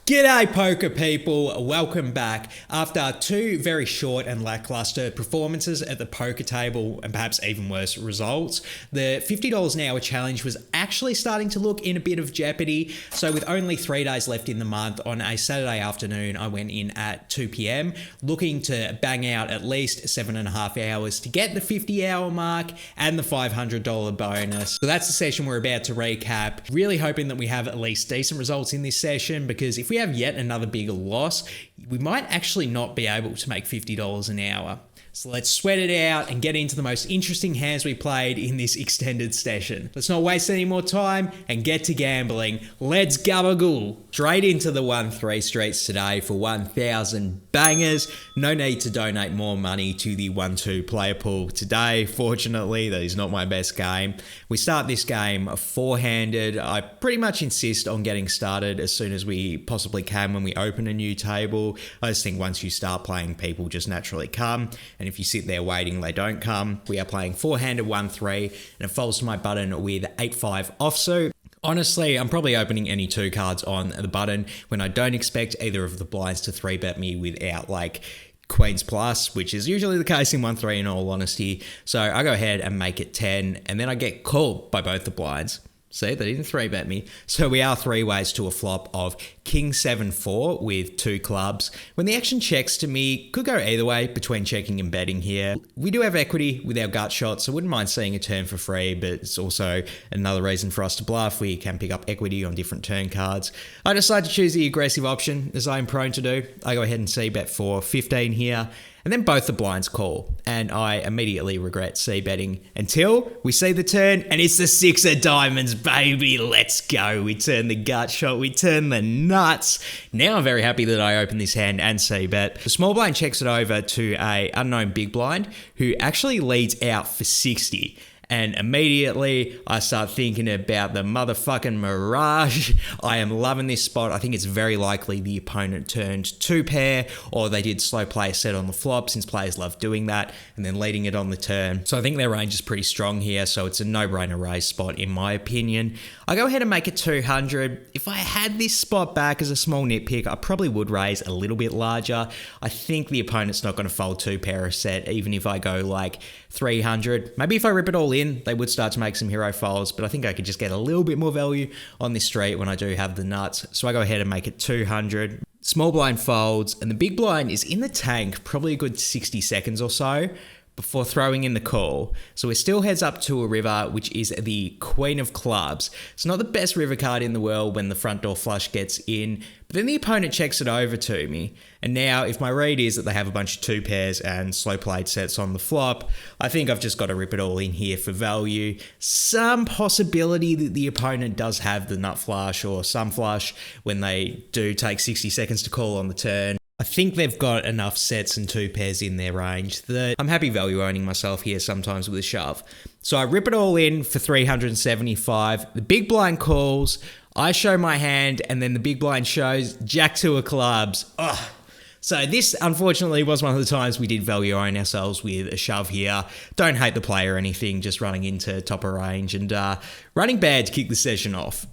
G'day poker people, welcome back. After two very short and lackluster performances at the poker table and perhaps even worse results, the $50 an hour challenge was actually starting to look in a bit of jeopardy. So with only 3 days left in the month, on a Saturday afternoon I went in at 2 p.m. looking to bang out at least 7.5 hours to get the 50-hour mark and the $500 bonus. So that's the session we're about to recap. Really hoping that we have at least decent results in this session, because if we have yet another bigger loss, we might actually not be able to make $50 an hour. So let's sweat it out and get into the most interesting hands we played in this extended session. Let's not waste any more time and get to gambling. Let's gabagool. Straight into the 1-3 streets today for 1,000 bangers. No need to donate more money to the 1-2 player pool today. Fortunately, that is not my best game. We start this game four-handed. I pretty much insist on getting started as soon as we possibly can when we open a new table. I just think once you start playing, people just naturally come. And if you sit there waiting, they don't come. We are playing four-handed 1-3, and it falls to my button with 8-5 offsuit. Honestly, I'm probably opening any two cards on the button when I don't expect either of the blinds to 3-bet me without like Queens plus, which is usually the case in 1-3 in all honesty. So I go ahead and make it 10, and then I get called by both the blinds. See, they didn't 3-bet me. So we are three ways to a flop of King 7-4 with two clubs. When the action checks to me, could go either way between checking and betting here. We do have equity with our gut shot, so wouldn't mind seeing a turn for free, but it's also another reason for us to bluff. We can pick up equity on different turn cards. I decide to choose the aggressive option, as I'm prone to do. I go ahead and c-bet for 15 here. And then both the blinds call, and I immediately regret c-betting until we see the turn, and it's the 6 of diamonds, baby. Let's go. We turn the gut shot. We turn the nuts. Now I'm very happy that I opened this hand and c-bet. The small blind checks it over to a unknown big blind who actually leads out for 60. And immediately I start thinking about the motherfucking mirage. I am loving this spot. I think it's very likely the opponent turned two pair, or they did slow play a set on the flop, since players love doing that, and then leading it on the turn. So I think their range is pretty strong here, so it's a no-brainer raise spot in my opinion. I go ahead and make it 200. If I had this spot back as a small nitpick, I probably would raise a little bit larger. I think the opponent's not going to fold two pair a set, even if I go like 300. Maybe if I rip it all in, they would start to make some hero folds, but I think I could just get a little bit more value on this street when I do have the nuts. So I go ahead and make it 200. Small blind folds, and the big blind is in the tank probably a good 60 seconds or so before throwing in the call. So it still heads up to a river, which is the Queen of Clubs. It's not the best river card in the world when the front door flush gets in, but then the opponent checks it over to me. And now if my read is that they have a bunch of two pairs and slow played sets on the flop, I think I've just got to rip it all in here for value. Some possibility that the opponent does have the nut flush or some flush when they do take 60 seconds to call on the turn. I think they've got enough sets and two pairs in their range that I'm happy value owning myself here sometimes with a shove. So I rip it all in for 375. The big blind calls, I show my hand, and then the big blind shows Jack 2 of clubs. Ugh. So this, unfortunately, was one of the times we did value own ourselves with a shove here. Don't hate the play or anything, just running into top of range and running bad to kick the session off.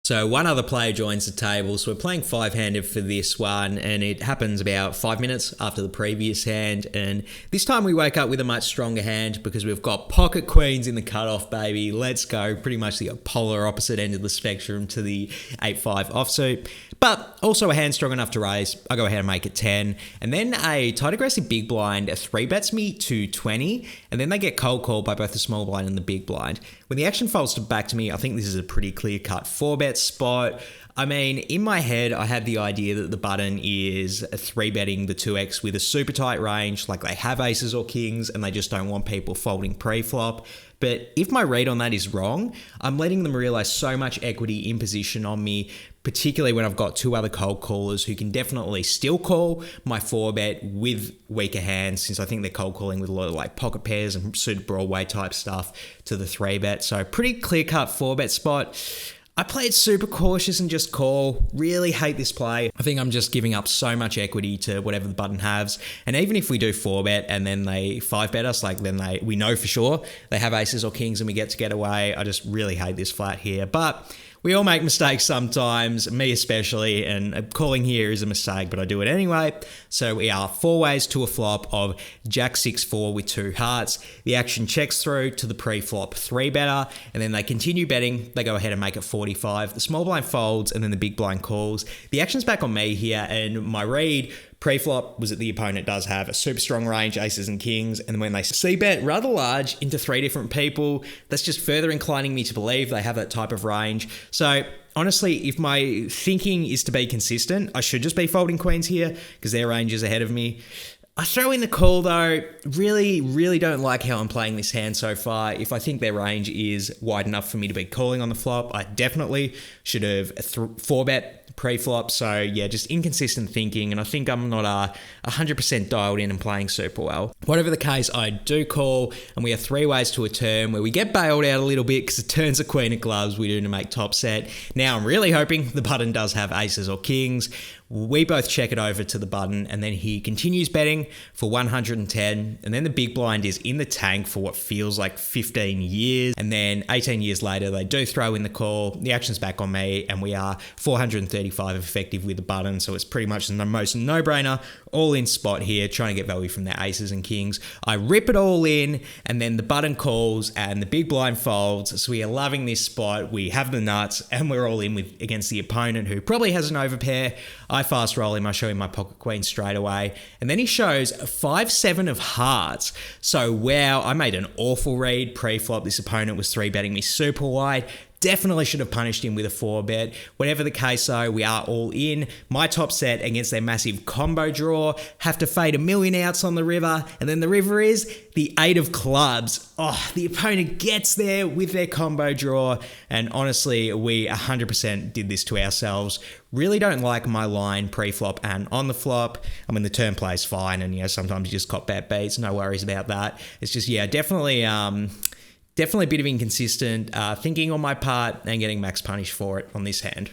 So one other player joins the table, so we're playing five-handed for this one, and it happens about 5 minutes after the previous hand, and this time we wake up with a much stronger hand because we've got pocket queens in the cutoff, baby. Let's go. Pretty much the polar opposite end of the spectrum to the 8-5 offsuit, but also a hand strong enough to raise. I go ahead and make it 10, and then a tight aggressive big blind 3-bets me to 20, and then they get cold called by both the small blind and the big blind. When the action folds back to me, I think this is a pretty clear-cut 4-bet spot. I mean, in my head, I had the idea that the button is 3-betting the 2x with a super tight range, like they have aces or kings and they just don't want people folding pre-flop. But if my read on that is wrong, I'm letting them realize so much equity in position on me, particularly when I've got two other cold callers who can definitely still call my 4-bet with weaker hands, since I think they're cold calling with a lot of like pocket pairs and suited Broadway type stuff to the 3-bet. So pretty clear-cut 4-bet spot. I played super cautious and just call. Really hate this play. I think I'm just giving up so much equity to whatever the button has. And even if we do 4-bet and then they 5-bet us, like then we know for sure they have aces or kings and we get away. I just really hate this flat here. But We all make mistakes sometimes, me especially, and calling here is a mistake, but I do it anyway. So we are 4 ways to a flop of Jack 6-4 with 2 hearts. The action checks through to the pre-flop 3-better, and then they continue betting. They go ahead and make it 45. The small blind folds, and then the big blind calls. The action's back on me here, and my read pre-flop was that the opponent does have a super strong range, aces and kings, and when they c-bet rather large into 3 different people, that's just further inclining me to believe they have that type of range. So honestly, if my thinking is to be consistent, I should just be folding queens here because their range is ahead of me. I throw in the call though. Really don't like how I'm playing this hand so far. If I think their range is wide enough for me to be calling on the flop, I definitely should have 4-bet pre-flop. So yeah, just inconsistent thinking, and I think I'm not 100% dialed in and playing super well. Whatever the case, I do call, and we have 3 ways to a turn where we get bailed out a little bit because it turns a queen of clubs. We do to make top set. Now I'm really hoping the button does have aces or kings. We both check it over to the button, and then he continues betting for 110, and then the big blind is in the tank for what feels like 15 years, and then 18 years later they do throw in the call. The action's back on me, and we are 435 effective with the button, so it's pretty much the most no-brainer, all in spot here, trying to get value from their aces and kings. I rip it all in, and then the button calls and the big blind folds, so we are loving this spot. We have the nuts, and we're all in with against the opponent who probably has an overpair. I fast roll him, I show him my pocket queen straight away, and then he shows 5-7 of hearts. So wow, I made an awful read pre-flop. This opponent was 3-betting me super wide. Definitely should have punished him with a 4-bet. Whatever the case though, we are all in. My top set against their massive combo draw. Have to fade 1,000,000 outs on the river. And then the river is the 8 of clubs. Oh, the opponent gets there with their combo draw. And honestly, we 100% did this to ourselves. Really don't like my line pre-flop and on the flop. I mean, the turn play's fine. And sometimes you just cop bet beats. No worries about that. It's just, definitely a bit of inconsistent thinking on my part and getting max punish for it on this hand.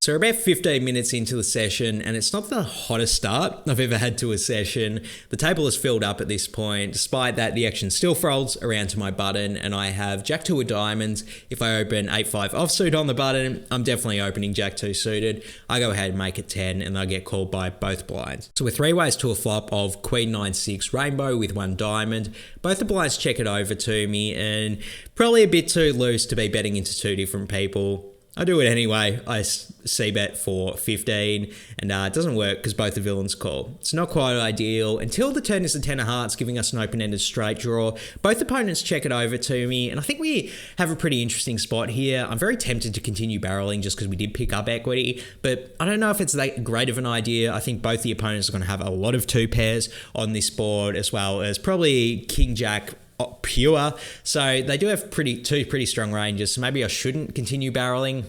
So we're about 15 minutes into the session, and it's not the hottest start I've ever had to a session. The table is filled up at this point. Despite that, the action still folds around to my button, and I have Jack 2 of diamonds. If I open 8-5 offsuit on the button, I'm definitely opening Jack 2 suited. I go ahead and make it 10, and I get called by both blinds. So we're 3 ways to a flop of Queen 9-6 rainbow with 1 diamond. Both the blinds check it over to me, and probably a bit too loose to be betting into 2 different people. I do it anyway. I c-bet for 15, and it doesn't work because both the villains call. It's not quite ideal until the turn is the 10 of hearts, giving us an open-ended straight draw. Both opponents check it over to me, and I think we have a pretty interesting spot here. I'm very tempted to continue barreling just because we did pick up equity, but I don't know if it's that great of an idea. I think both the opponents are going to have a lot of 2 pairs on this board, as well as probably King-Jack pure, so they do have two pretty strong ranges, so maybe I shouldn't continue barreling.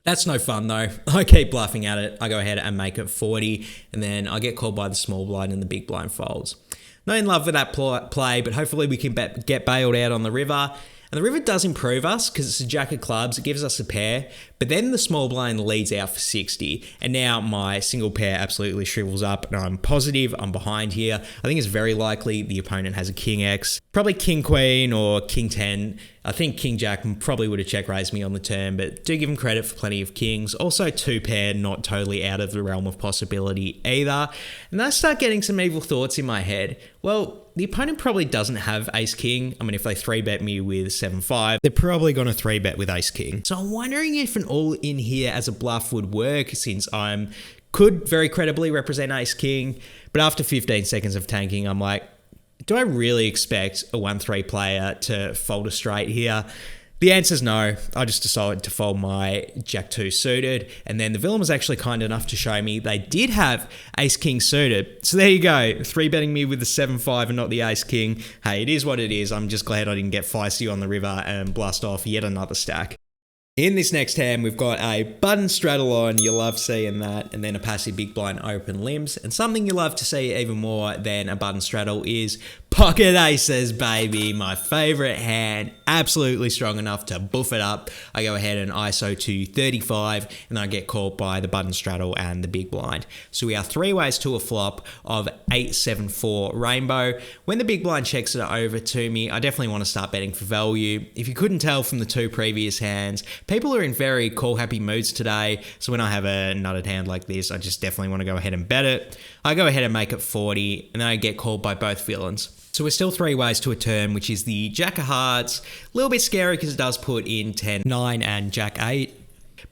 That's no fun though. I keep bluffing at it. I go ahead and make it 40, and then I get called by the small blind and the big blind folds. Not in love with that play, but hopefully we can get bailed out on the river. And the river does improve us because it's a Jack of clubs. It gives us a pair, but then the small blind leads out for 60. And now my single pair absolutely shrivels up, and I'm positive I'm behind here. I think it's very likely the opponent has a King X, probably King Queen or King 10. I think King Jack probably would have check raised me on the turn, but do give him credit for plenty of kings. Also 2 pair, not totally out of the realm of possibility either. And I start getting some evil thoughts in my head. Well, the opponent probably doesn't have ace king. I mean, if they 3-bet me with 7-5, they're probably going to 3-bet with ace king. So I'm wondering if an all in here as a bluff would work, since could very credibly represent ace king. But after 15 seconds of tanking, I'm like, do I really expect a 1-3 player to fold a straight here? The answer's no. I just decided to fold my Jack 2 suited, and then the villain was actually kind enough to show me they did have Ace King suited. So there you go, 3-betting me with the 7-5 and not the Ace King. Hey, it is what it is. I'm just glad I didn't get feisty on the river and blast off yet another stack. In this next hand, we've got a button straddle on, you love seeing that, and then a passive big blind open limbs. And something you love to see even more than a button straddle is pocket aces, baby. My favorite hand, absolutely strong enough to buff it up. I go ahead and ISO to 35, and I get caught by the button straddle and the big blind. So we are 3 ways to a flop of 8-7-4 rainbow. When the big blind checks it over to me, I definitely want to start betting for value. If you couldn't tell from the 2 previous hands, People are in very call happy moods today. So when I have a nutted hand like this, I just definitely want to go ahead and bet it. I go ahead and make it 40, and then I get called by both villains. So we're still 3 ways to a turn, which is the Jack of Hearts. A little bit scary because it does put in 10, 9, and Jack 8.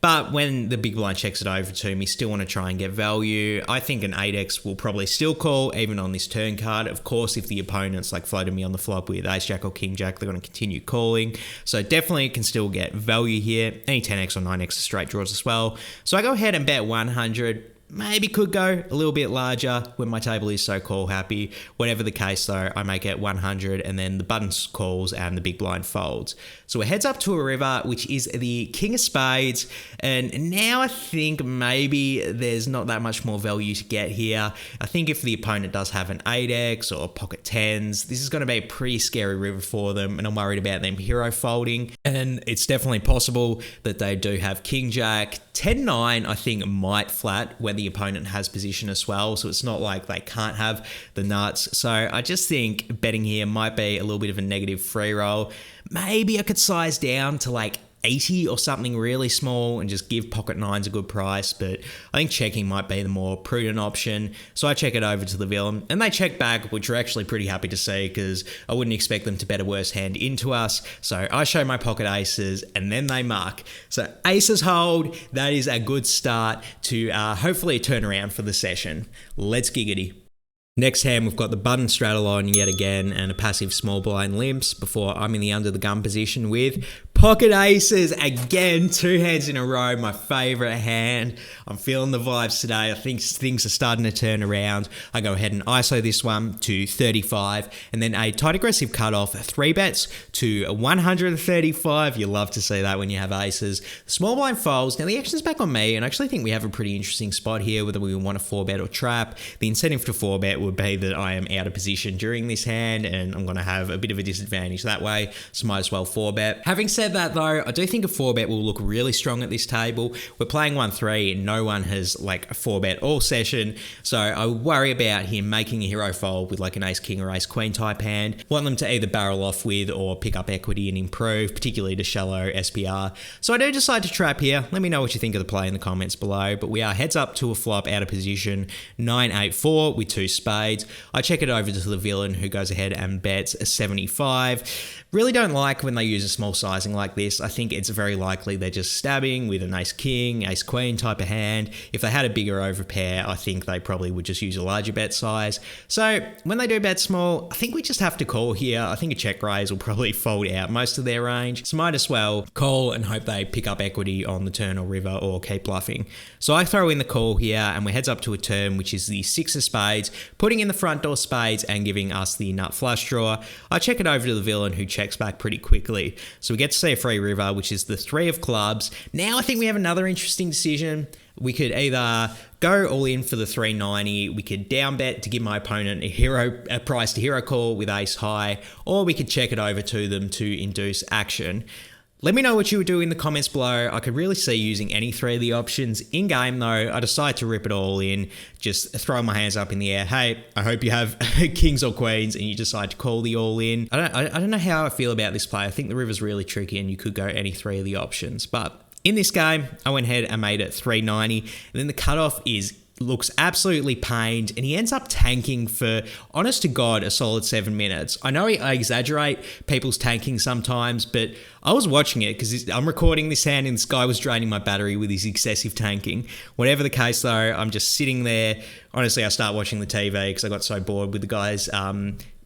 But when the big blind checks it over to me, still want to try and get value. I think an 8x will probably still call, even on this turn card. Of course, if the opponent's like floated me on the flop with ace jack or king jack, they're going to continue calling. So definitely can still get value here. Any 10x or 9x are straight draws as well. So I go ahead and bet 100. Maybe could go a little bit larger when my table is so call happy. Whatever the case though, I make it 100 and then the button calls and the big blind folds. So it heads up to a river, which is the king of spades. And now I think maybe there's not that much more value to get here. I think if the opponent does have an 8x or pocket 10s, this is going to be a pretty scary river for them. And I'm worried about them hero folding. And it's definitely possible that they do have king jack. 10-9 I think might flat when the opponent has position as well, so it's not like they can't have the nuts. So I just think betting here might be a little bit of a negative free roll. Maybe I could size down to like 80 or something really small and just give pocket 9s a good price, but I think checking might be the more prudent option. So I check it over to the villain and they check back, which we're actually pretty happy to see because I wouldn't expect them to bet a worse hand into us. So I show my pocket aces and then they mark. So aces hold. That is a good start to hopefully turn around for the session. Let's giggity. Next hand, we've got the button straddle on yet again and a passive small blind limps before I'm in the under the gun position with pocket aces. Again, 2 hands in a row, my favorite hand. I'm feeling the vibes today. I think things are starting to turn around. I go ahead and ISO this one to 35 and then a tight aggressive cutoff, 3 bets to 135. You love to see that when you have aces. Small blind folds. Now the action's back on me and I actually think we have a pretty interesting spot here, whether we want to 4-bet or trap. The incentive to 4-bet would be that I am out of position during this hand and I'm going to have a bit of a disadvantage that way, so might as well 4-bet. Having said that though, I do think a 4-bet will look really strong at this table. We're playing 1-3 and no one has like a 4-bet all session, so I worry about him making a hero fold with like an ace king or ace queen type hand. Want them to either barrel off with or pick up equity and improve, particularly to shallow SPR. So I do decide to trap here. Let me know what you think of the play in the comments below, but we are heads up to a flop out of position, 9-8-4 with 2 spades. I check it over to the villain who goes ahead and bets a 75. Really don't like when they use a small sizing like this. I think it's very likely they're just stabbing with an ace king, ace queen type of hand. If they had a bigger overpair, I think they probably would just use a larger bet size. So when they do bet small, I think we just have to call here. I think a check raise will probably fold out most of their range. So might as well call and hope they pick up equity on the turn or river or keep bluffing. So I throw in the call here and we heads up to a turn, which is the 6 of spades, putting in the front door spades and giving us the nut flush draw. I check it over to the villain who checks back pretty quickly. So we get to see a free river, which is the 3 of clubs. Now I think we have another interesting decision. We could either go all in for the 390, we could down bet to give my opponent a price to hero call with ace high, or we could check it over to them to induce action. Let me know what you would do in the comments below. I could really see using any 3 of the options. In game though, I decide to rip it all in, just throw my hands up in the air. Hey, I hope you have kings or queens and you decide to call the all in. I don't know how I feel about this play. I think the river's really tricky and you could go any 3 of the options. But in this game, I went ahead and made it 390 and then the cutoff looks absolutely pained and he ends up tanking for, honest to God, a solid 7 minutes. I know I exaggerate people's tanking sometimes, but I was watching it because I'm recording this hand and this guy was draining my battery with his excessive tanking. Whatever the case though, I'm just sitting there. Honestly, I start watching the TV because I got so bored with the guy's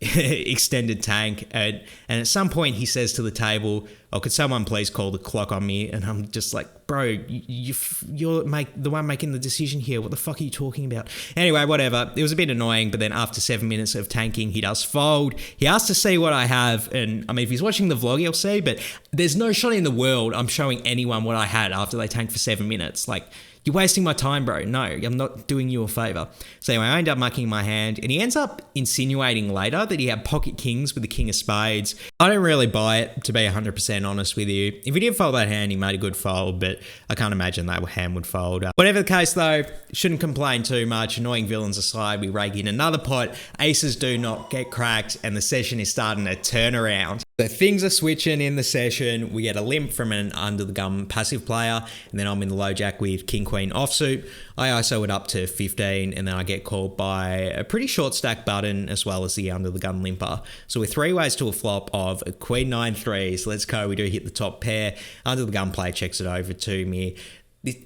extended tank. And at some point he says to the table, oh, could someone please call the clock on me? And I'm just like, bro, you're the one making the decision here. What the fuck are you talking about? Anyway, whatever. It was a bit annoying, but then after 7 minutes of tanking, he does fold. He asks to see what I have. And I mean, if he's watching the vlog, he'll see, but there's no shot in the world I'm showing anyone what I had after they tanked for 7 minutes. Like, you're wasting my time, bro. No, I'm not doing you a favor. So anyway, I end up mucking my hand and he ends up insinuating later that he had pocket kings with the king of spades. I don't really buy it, to be 100% honest with you. If he did fold that hand, he made a good fold, but I can't imagine that hand would fold. Whatever the case though, shouldn't complain too much. Annoying villains aside, we rake in another pot. Aces do not get cracked and the session is starting to turn around. So things are switching in the session. We get a limp from an under the gun passive player, and then I'm in the low jack with king queen offsuit. I ISO it up to 15, and then I get called by a pretty short stack button as well as the under the gun limper. So we're 3 ways to a flop of queen 9-3. So let's go. We do hit the top pair. Under the gun player checks it over to me.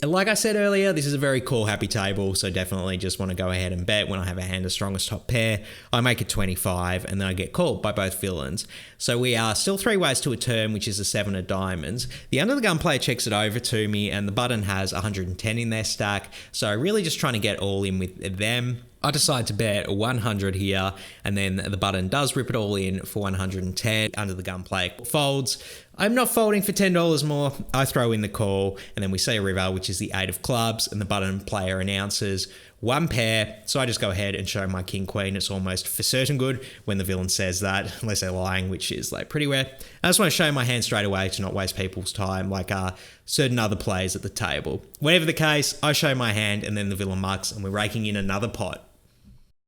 Like I said earlier, this is a very call happy table, so definitely just want to go ahead and bet when I have a hand of strongest top pair. I make it 25, and then I get called by both villains. So we are still 3 ways to a turn, which is a 7 of diamonds. The under the gun player checks it over to me, and the button has 110 in their stack, so really just trying to get all in with them. I decide to bet 100 here, and then the button does rip it all in for 110. Under the gun player folds. I'm not folding for $10 more. I throw in the call, and then we see a river, which is the 8 of clubs, and the button player announces 1 pair. So I just go ahead and show my king queen. It's almost for certain good when the villain says that, unless they're lying, which is like pretty rare. I just want to show my hand straight away to not waste people's time, like certain other players at the table. Whatever the case, I show my hand, and then the villain mucks, and we're raking in another pot.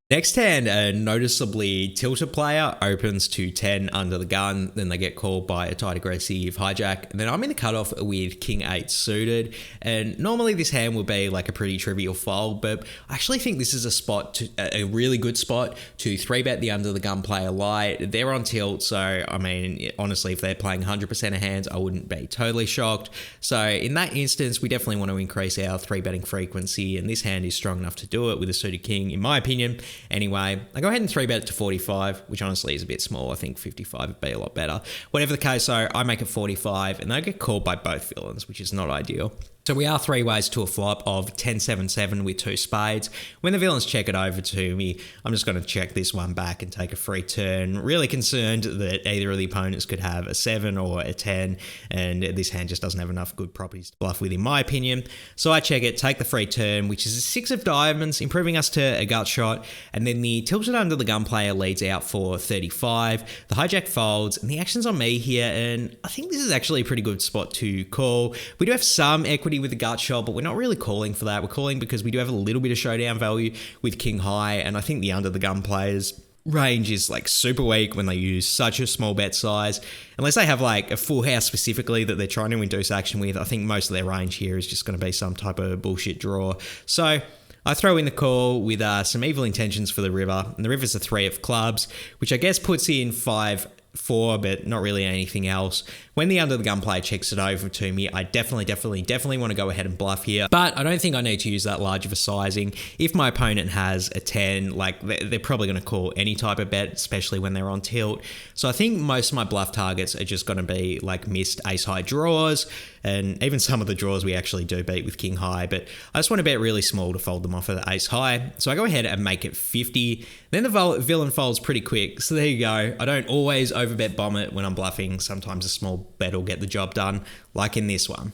Next hand, a noticeably tilted player opens to 10 under the gun, then they get called by a tight aggressive hijack, and then I'm in the cutoff with king 8 suited, and normally this hand would be like a pretty trivial fold, but I actually think this is a really good spot to 3-bet the under the gun player light. They're on tilt, so I mean, honestly, if they're playing 100% of hands, I wouldn't be totally shocked. So in that instance, we definitely want to increase our 3-betting frequency, and this hand is strong enough to do it with a suited king, in my opinion. Anyway, I go ahead and 3-bet it to 45, which honestly is a bit small. I think 55 would be a lot better. Whatever the case, so I make it 45, and they get called by both villains, which is not ideal. So we are 3 ways to a flop of 10-7-7 with 2 spades. When the villains check it over to me, I'm just going to check this one back and take a free turn. Really concerned that either of the opponents could have a 7 or a 10, and this hand just doesn't have enough good properties to bluff with, in my opinion. So I check it, take the free turn, which is a 6 of diamonds, improving us to a gut shot, and then the tilted under the gun player leads out for 35. The hijack folds, and the action's on me here, and I think this is actually a pretty good spot to call. We do have some equity with the gut shot, but we're not really calling for that. We're calling because we do have a little bit of showdown value with king high, and I think the under the gun players range is like super weak when they use such a small bet size. Unless they have like a full house specifically that they're trying to induce action with, I think most of their range here is just going to be some type of bullshit draw. So I throw in the call with some evil intentions for the river, and the river's a 3 of clubs, which I guess puts in 5-4, but not really anything else. When the under the gun player checks it over to me, I definitely want to go ahead and bluff here, but I don't think I need to use that large of a sizing. If my opponent has a 10, like they're probably going to call any type of bet, especially when they're on tilt. So I think most of my bluff targets are just going to be like missed ace high draws, and even some of the draws we actually do beat with king high, but I just want to bet really small to fold them off at the ace high. So I go ahead and make it 50. Then the villain folds pretty quick. So there you go. I don't always overbet bomb it when I'm bluffing. Sometimes a small bet will get the job done, like in this one.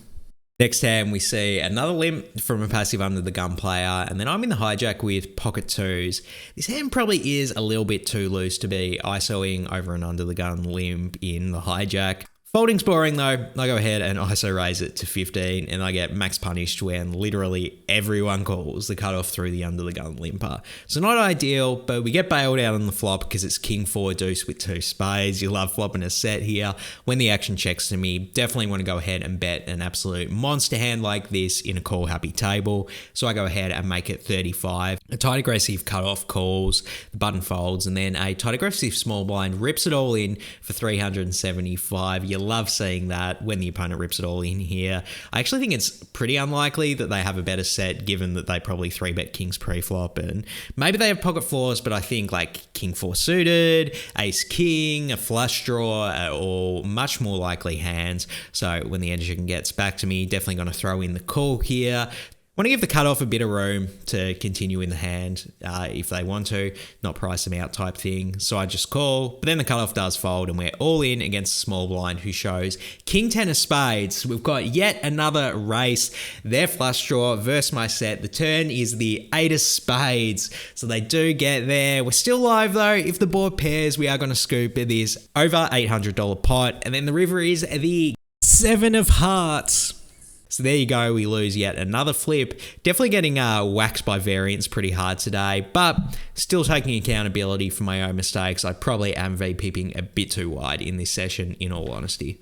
Next hand, we see another limp from a passive under the gun player, and then I'm in the hijack with pocket 2s. This hand probably is a little bit too loose to be ISOing over an under the gun limp in the hijack. Folding's boring though. I go ahead and ISO raise it to 15, and I get max punished when literally everyone calls the cutoff through the under the gun limper. So not ideal, but we get bailed out on the flop because it's king 4 deuce with 2 spades. You love flopping a set here. When the action checks to me, definitely want to go ahead and bet an absolute monster hand like this in a call happy table. So I go ahead and make it 35. A tight aggressive cutoff calls, the button folds, and then a tight aggressive small blind rips it all in for 375. You love seeing that when the opponent rips it all in here. I actually think it's pretty unlikely that they have a better set, given that they probably 3-bet kings pre-flop, and maybe they have pocket 4s, but I think like king 4 suited, ace king, a flush draw are all much more likely hands. So when the engine gets back to me, definitely going to throw in the call here. Want to give the cutoff a bit of room to continue in the hand if they want to, not price them out type thing. So I just call, but then the cutoff does fold, and we're all in against a small blind who shows king 10 of spades. We've got yet another race. Their flush draw versus my set. The turn is the 8 of spades, so they do get there. We're still live though. If the board pairs, we are going to scoop this over $800 pot, and then the river is the 7 of hearts. So there you go, we lose yet another flip. Definitely getting waxed by variance pretty hard today, but still taking accountability for my own mistakes. I probably am VPing a bit too wide in this session, in all honesty.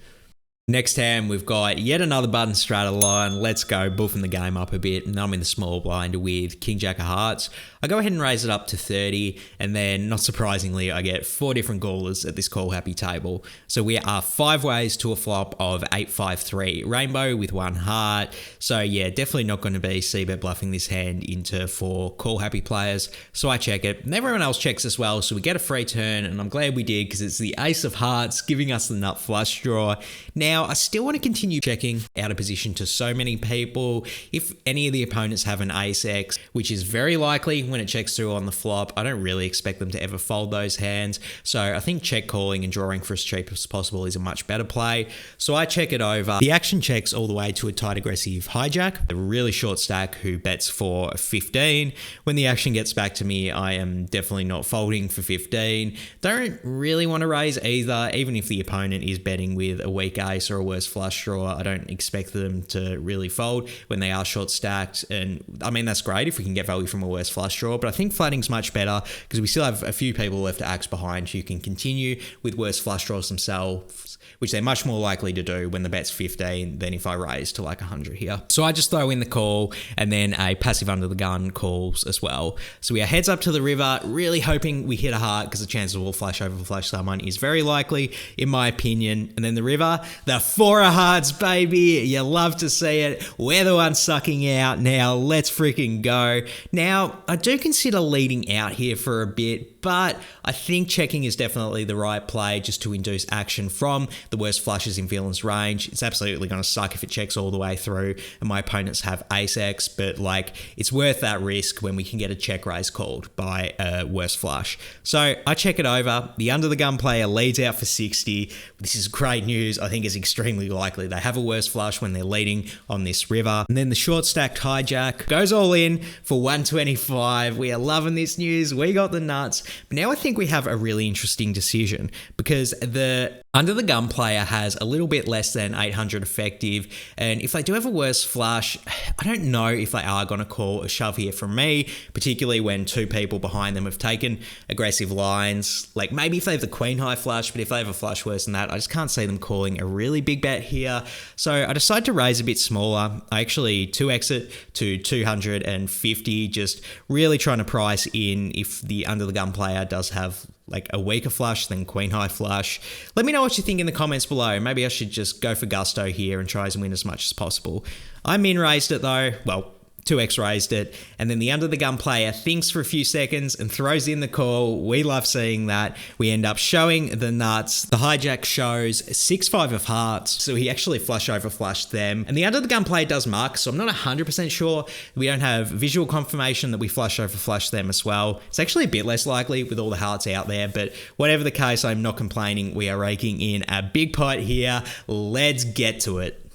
Next hand, we've got yet another button strata line. Let's go, buffing the game up a bit. And I'm in the small blind with King Jack of Hearts. I go ahead and raise it up to 30, and then, not surprisingly, I get 4 different callers at this call happy table. So we are 5 ways to a flop of 8-5-3 rainbow with 1 heart. So yeah, definitely not going to be c-bet bluffing this hand into 4 call happy players. So I check it, and everyone else checks as well. So we get a free turn, and I'm glad we did because it's the ace of hearts giving us the nut flush draw. Now, I still want to continue checking out of position to so many people. If any of the opponents have an ace X, which is very likely when it checks through on the flop, I don't really expect them to ever fold those hands. So I think check calling and drawing for as cheap as possible is a much better play. So I check it over. The action checks all the way to a tight aggressive hijack, a really short stack who bets for 15. When the action gets back to me, I am definitely not folding for 15. Don't really want to raise either, even if the opponent is betting with a weak ace or a worse flush draw. I don't expect them to really fold when they are short stacked. And I mean, that's great if we can get value from a worse flush draw, but I think flatting's much better because we still have a few people left to axe behind who can continue with worse flush draws themselves, which they're much more likely to do when the bet's 15 than if I raise to like 100 here. So I just throw in the call and then a passive under the gun calls as well. So we are heads up to the river, really hoping we hit a heart because the chances we'll flush over flush someone is very likely, in my opinion. And then the river, the 4 of hearts, baby. You love to see it. We're the ones sucking out now. Let's freaking go. Now, I do consider leading out here for a bit, but I think checking is definitely the right play just to induce action from the worst flushes in villain's range. It's absolutely going to suck if it checks all the way through and my opponents have ace X, but like it's worth that risk when we can get a check raise called by a worse flush. So I check it over. The under the gun player leads out for 60. This is great news. I think it's extremely likely they have a worse flush when they're leading on this river. And then the short stacked hijack goes all in for 125. We are loving this news. We got the nuts. But now I think we have a really interesting decision because the under the gun player has a little bit less than 800 effective, and if they do have a worse flush, I don't know if they are going to call a shove here from me, particularly when 2 people behind them have taken aggressive lines. Like maybe if they have the queen high flush, but if they have a flush worse than that, I just can't see them calling a really big bet here. So I decide to raise a bit smaller. I actually 2x it to 250, just really trying to price in if the under the gun player does have like a weaker flush than queen high flush. Let me know what you think in the comments below. Maybe I should just go for gusto here and try and win as much as possible. I min raised it though. Well, 2x raised it, and then the under the gun player thinks for a few seconds and throws in the call. We love seeing that. We end up showing the nuts. The hijack shows 6-5 of hearts, so he actually flush over flushed them, and the under the gun player does mark, so I'm not 100% sure. We don't have visual confirmation that we flush over flush them as well. It's actually a bit less likely with all the hearts out there, but whatever the case, I'm not complaining. We are raking in a big pot here. Let's get to it.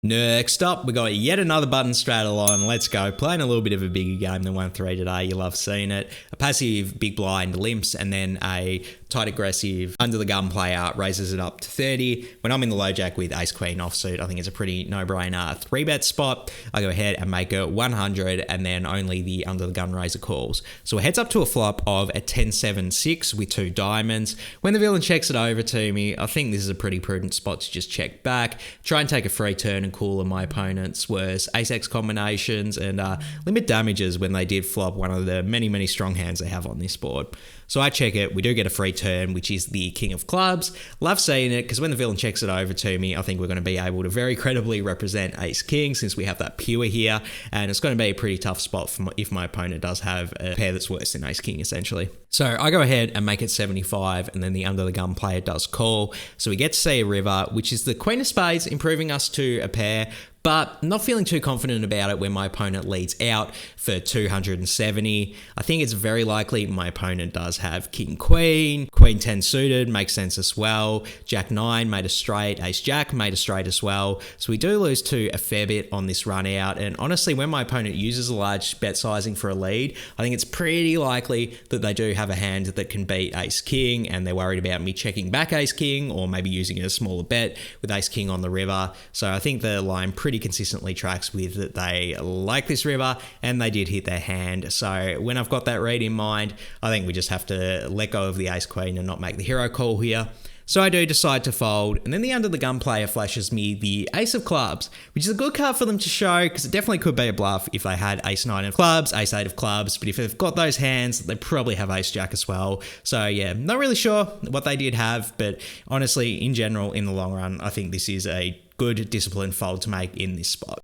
Next up, we got yet another button strata line. Let's go. Playing a little bit of a bigger game than 1-3 today. You love seeing it. A passive big blind limps and then a tight aggressive under the gun player raises it up to 30. When I'm in the low jack with ace queen offsuit, I think it's a pretty no-brainer 3-bet spot. I go ahead and make it 100 and then only the under the gun raiser calls. So it heads up to a flop of a 10-7-6 with 2 diamonds. When the villain checks it over to me, I think this is a pretty prudent spot to just check back, try and take a free turn and cooler my opponent's worst ace-x combinations and limit damages when they did flop one of the many, many strong hands they have on this board. So I check it. We do get a free turn, which is the king of clubs. Love seeing it because when the villain checks it over to me, I think we're going to be able to very credibly represent ace king since we have that pure here. And it's going to be a pretty tough spot for if my opponent does have a pair that's worse than ace king, essentially. So I go ahead and make it 75 and then the under the gun player does call. So we get to see a river, which is the queen of spades, improving us to a pair. But not feeling too confident about it when my opponent leads out for 270. I think it's very likely my opponent does have king queen, queen 10 suited, makes sense as well. Jack 9 made a straight, ace jack made a straight as well. So we do lose to a fair bit on this run out. And honestly, when my opponent uses a large bet sizing for a lead, I think it's pretty likely that they do have a hand that can beat ace king and they're worried about me checking back ace king or maybe using a smaller bet with ace king on the river. So I think the line pretty pretty consistently tracks with that they like this river and they did hit their hand. So when I've got that read in mind, I think we just have to let go of the ace queen and not make the hero call here. So I do decide to fold, and then the under the gun player flashes me the ace of clubs, which is a good card for them to show because it definitely could be a bluff if they had ace nine of clubs, ace eight of clubs, but if they've got those hands, they probably have ace jack as well. So yeah, not really sure what they did have, but honestly, in general, in the long run, I think this is a good disciplined fold to make in this spot.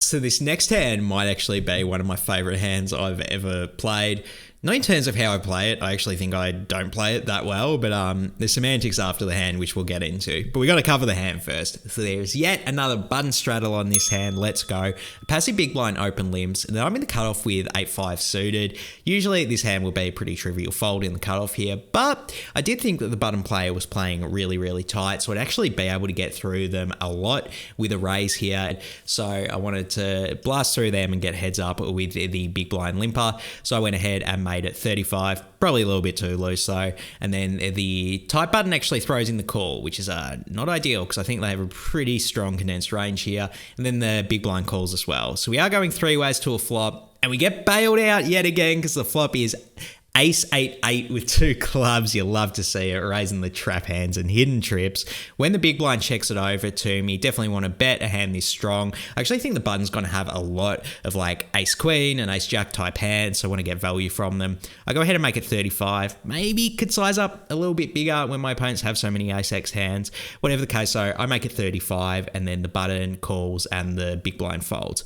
So this next hand might actually be one of my favorite hands I've ever played. Not in terms of how I play it, I actually think I don't play it that well, but there's semantics after the hand, which we'll get into. But we got to cover the hand first. So there's yet another button straddle on this hand. Let's go. Passive big blind open limbs, and then I'm in the cutoff with 8-5 suited. Usually this hand will be a pretty trivial fold in the cutoff here, but I did think that the button player was playing really, really tight, so I'd actually be able to get through them a lot with a raise here. So I wanted to blast through them and get heads up with the big blind limper. So I went ahead and made it 35, probably a little bit too loose though. And then the tight button actually throws in the call, which is not ideal because I think they have a pretty strong condensed range here. And then the big blind calls as well. So we are going three ways to a flop, and we get bailed out yet again because the flop is ace 8-8 with two clubs. You love to see it, raising the trap hands and hidden trips. When the big blind checks it over to me, definitely want to bet a hand this strong. I actually think the button's going to have a lot of like ace queen and ace jack type hands, so I want to get value from them. I go ahead and make it 35. Maybe could size up a little bit bigger when my opponents have so many ace x hands. Whatever the case, so I make it 35, and then the button calls and the big blind folds.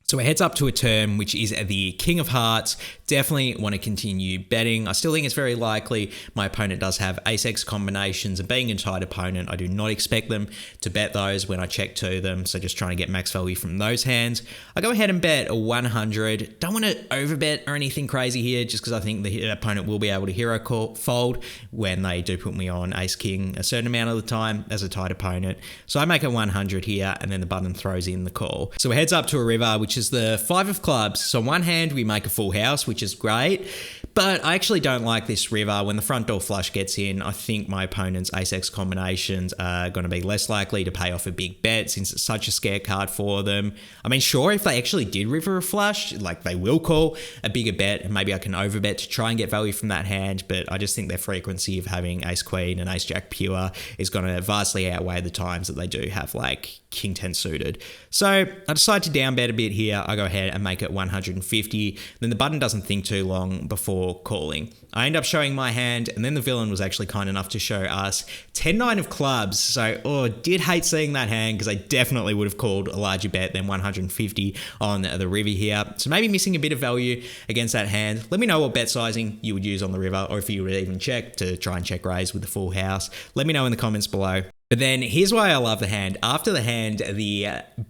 So it heads up to a turn, which is the king of hearts. Definitely want to continue betting. I still think it's very likely my opponent does have ace-x combinations, and being a tight opponent, I do not expect them to bet those when I check to them. So just trying to get max value from those hands. I go ahead and bet a 100. Don't want to overbet or anything crazy here, just because I think the opponent will be able to hero call, fold when they do put me on ace-king a certain amount of the time as a tight opponent. So I make a 100 here, and then the button throws in the call. So it heads up to a river, which is the 5 of clubs. So on one hand, we make a full house, which is great, but I actually don't like this river. When the front door flush gets in, I think my opponent's ace-x combinations are going to be less likely to pay off a big bet since it's such a scare card for them. I mean, sure, if they actually did river a flush, like they will call a bigger bet, and maybe I can overbet to try and get value from that hand, but I just think their frequency of having ace-queen and ace-jack pure is going to vastly outweigh the times that they do have like king 10 suited. So I decide to down bet a bit here. I go ahead and make it 150. Then the button doesn't think too long before calling. I end up showing my hand, and then the villain was actually kind enough to show us 10-9 of clubs. So, did hate seeing that hand because I definitely would have called a larger bet than 150 on the river here. So maybe missing a bit of value against that hand. Let me know what bet sizing you would use on the river, or if you would even check to try and check raise with the full house. Let me know in the comments below. But then here's why I love the hand. After the hand, the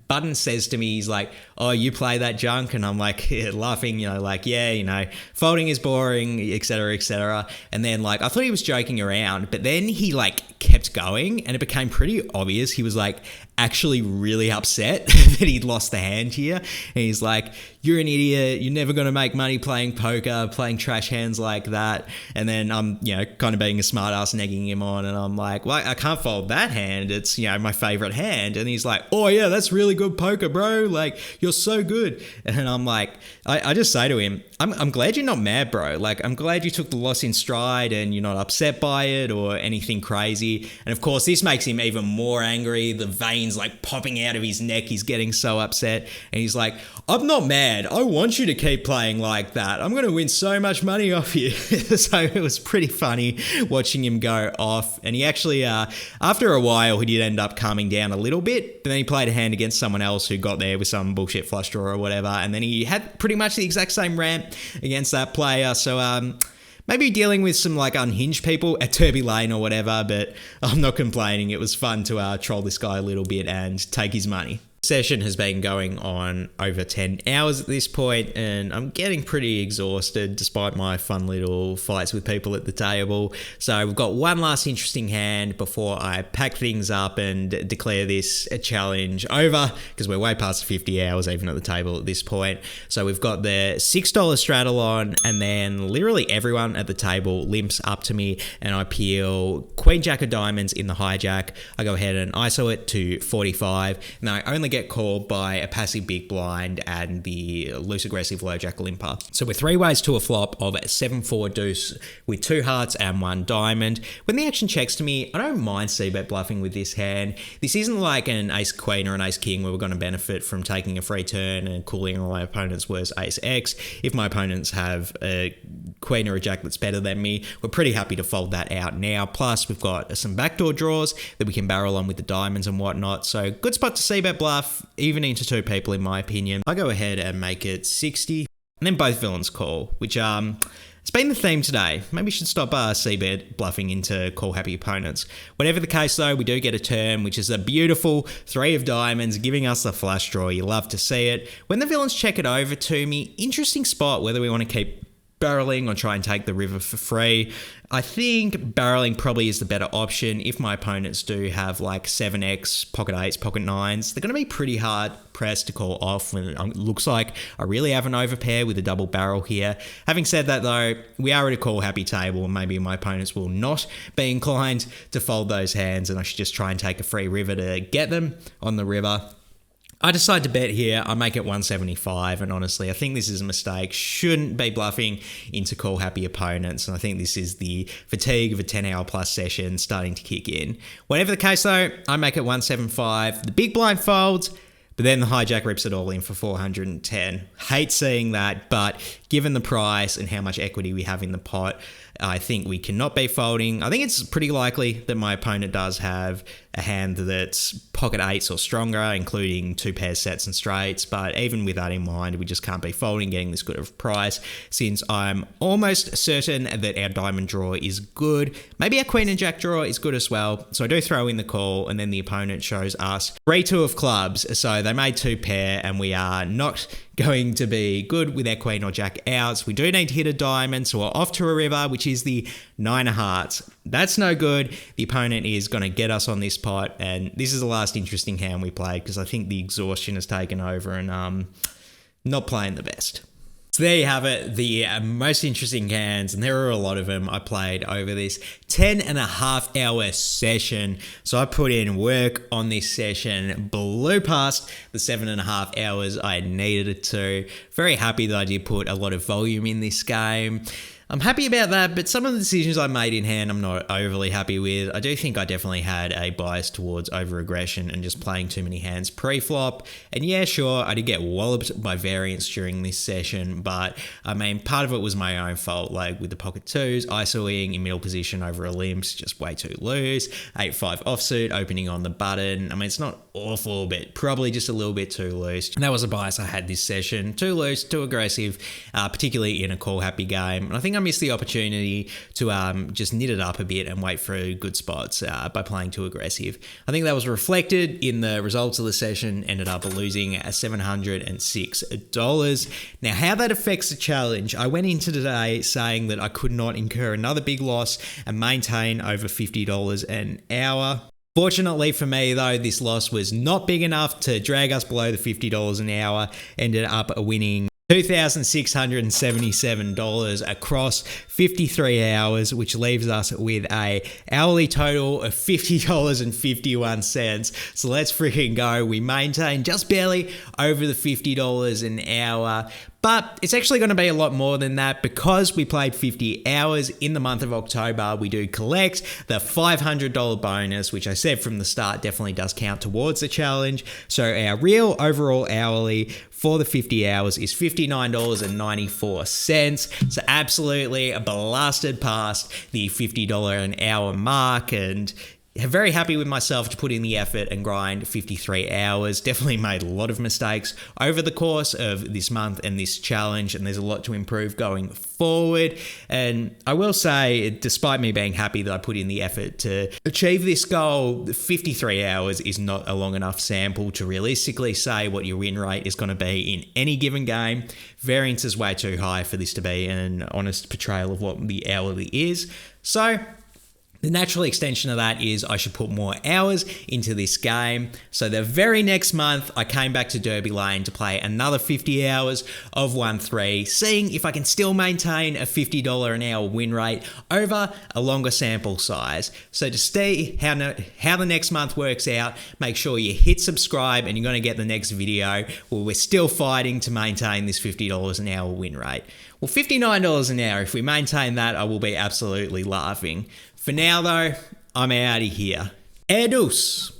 button says to me, he's like, oh, you play that junk? And I'm like laughing, yeah, folding is boring, etc., etc. And then I thought he was joking around, but then he kept going, and it became pretty obvious he was actually really upset that he'd lost the hand here. And he's like, you're an idiot, you're never going to make money playing poker, playing trash hands like that. And then I'm, kind of being a smart ass, negging him on, and I'm like, well, I can't fold that hand, it's, my favorite hand. And he's like, oh yeah, that's really good poker, bro, you're so good. And I'm like, I just say to him, I'm glad you're not mad, bro. I'm glad you took the loss in stride and you're not upset by it or anything crazy. And of course, this makes him even more angry. The veins popping out of his neck. He's getting so upset. And he's like, I'm not mad. I want you to keep playing like that. I'm going to win so much money off you. So it was pretty funny watching him go off. And he actually, after a while, he did end up calming down a little bit. But then he played a hand against someone else who got there with some bullshit flush draw or whatever. And then he had pretty much the exact same ramp against that player. So, maybe dealing with some unhinged people at Turby Lane or whatever, but I'm not complaining. It was fun to troll this guy a little bit and take his money. Session has been going on over 10 hours at this point, and I'm getting pretty exhausted despite my fun little fights with people at the table. So we've got one last interesting hand before I pack things up and declare this a challenge over, because we're way past 50 hours even at the table at this point. So we've got the $6 straddle on, and then literally everyone at the table limps up to me, and I peel Queen Jack of diamonds in the hijack. I go ahead and ISO it to 45, and I only get called by a passive big blind and the loose aggressive low jack limper. So we're 3 ways to a flop of 7-4 deuce with 2 hearts and 1 diamond. When the action checks to me, I don't mind c-bet bluffing with this hand. This isn't like an ace queen or an ace king where we're going to benefit from taking a free turn and cooling all my opponent's worst ace x. If my opponents have a queen or a jack that's better than me, we're pretty happy to fold that out now. Plus, we've got some backdoor draws that we can barrel on with the diamonds and whatnot. So good spot to c-bet bluff, even into 2 people in my opinion. I'll go ahead and make it 60. And then both villains call, which it's been the theme today. Maybe we should stop c-bet bluffing into call happy opponents. Whatever the case though, we do get a turn, which is a beautiful 3 of diamonds, giving us the flush draw. You love to see it. When the villains check it over to me, interesting spot whether we want to keep barreling or try and take the river for free. I think barreling probably is the better option. If my opponents do have like 7x, pocket 8s, pocket 9s, they're going to be pretty hard pressed to call off when it looks like I really have an overpair with a double barrel here. Having said that though, we are at a call happy table and maybe my opponents will not be inclined to fold those hands and I should just try and take a free river to get them on the river. I decide to bet here. I make it 175, and honestly, I think this is a mistake. Shouldn't be bluffing into call happy opponents, and I think this is the fatigue of a 10-hour plus session starting to kick in. Whatever the case though, I make it 175. The big blind folds, but then the hijack rips it all in for 410. Hate seeing that, but given the price and how much equity we have in the pot, I think we cannot be folding. I think it's pretty likely that my opponent does have a hand that's pocket 8s or stronger, including 2 pairs, sets and straights. But even with that in mind, we just can't be folding getting this good of a price since I'm almost certain that our diamond draw is good. Maybe our queen and jack draw is good as well. So I do throw in the call and then the opponent shows us 3-2 of clubs. So they made 2 pair and we are not going to be good with our queen or jack outs. We do need to hit a diamond, so we're off to a river, which is the 9 of hearts. That's no good. The opponent is going to get us on this pot, and this is the last interesting hand we played because I think the exhaustion has taken over and not playing the best. So there you have it, the most interesting hands, and there are a lot of them I played over this 10.5-hour session. So I put in work on this session, blew past the 7.5 hours I needed it to. Very happy that I did put a lot of volume in this game. I'm happy about that, but some of the decisions I made in hand I'm not overly happy with. I do think I definitely had a bias towards over-aggression and just playing too many hands pre-flop. And yeah, sure, I did get walloped by variance during this session, but I mean, part of it was my own fault, like with the pocket 2s, ISOing in middle position over a limp's just way too loose, 8-5 offsuit, opening on the button. I mean, it's not awful, but probably just a little bit too loose. And that was a bias I had this session. Too loose, too aggressive, particularly in a call-happy game. And I think I missed the opportunity to just knit it up a bit and wait for good spots by playing too aggressive. I think that was reflected in the results of the session, ended up losing $706. Now, how that affects the challenge, I went into today saying that I could not incur another big loss and maintain over $50 an hour. Fortunately for me though, this loss was not big enough to drag us below the $50 an hour, ended up winning $2,677 across 53 hours, which leaves us with a hourly total of $50.51. So let's freaking go. We maintain just barely over the $50 an hour. But it's actually going to be a lot more than that because we played 50 hours in the month of October. We do collect the $500 bonus, which I said from the start definitely does count towards the challenge. So our real overall hourly for the 50 hours is $59.94. So absolutely blasted past the $50 an hour mark, and very happy with myself to put in the effort and grind 53 hours. Definitely made a lot of mistakes over the course of this month and this challenge, and there's a lot to improve going forward. And I will say, despite me being happy that I put in the effort to achieve this goal, 53 hours is not a long enough sample to realistically say what your win rate is going to be in any given game. Variance is way too high for this to be an honest portrayal of what the hourly is. So The natural extension of that is I should put more hours into this game. So the very next month, I came back to Derby Lane to play another 50 hours of 1-3, seeing if I can still maintain a $50 an hour win rate over a longer sample size. So to see how the next month works out, make sure you hit subscribe and you're going to get the next video where we're still fighting to maintain this $50 an hour win rate. Well, $59 an hour, if we maintain that, I will be absolutely laughing. For now, though, I'm out of here. Adus.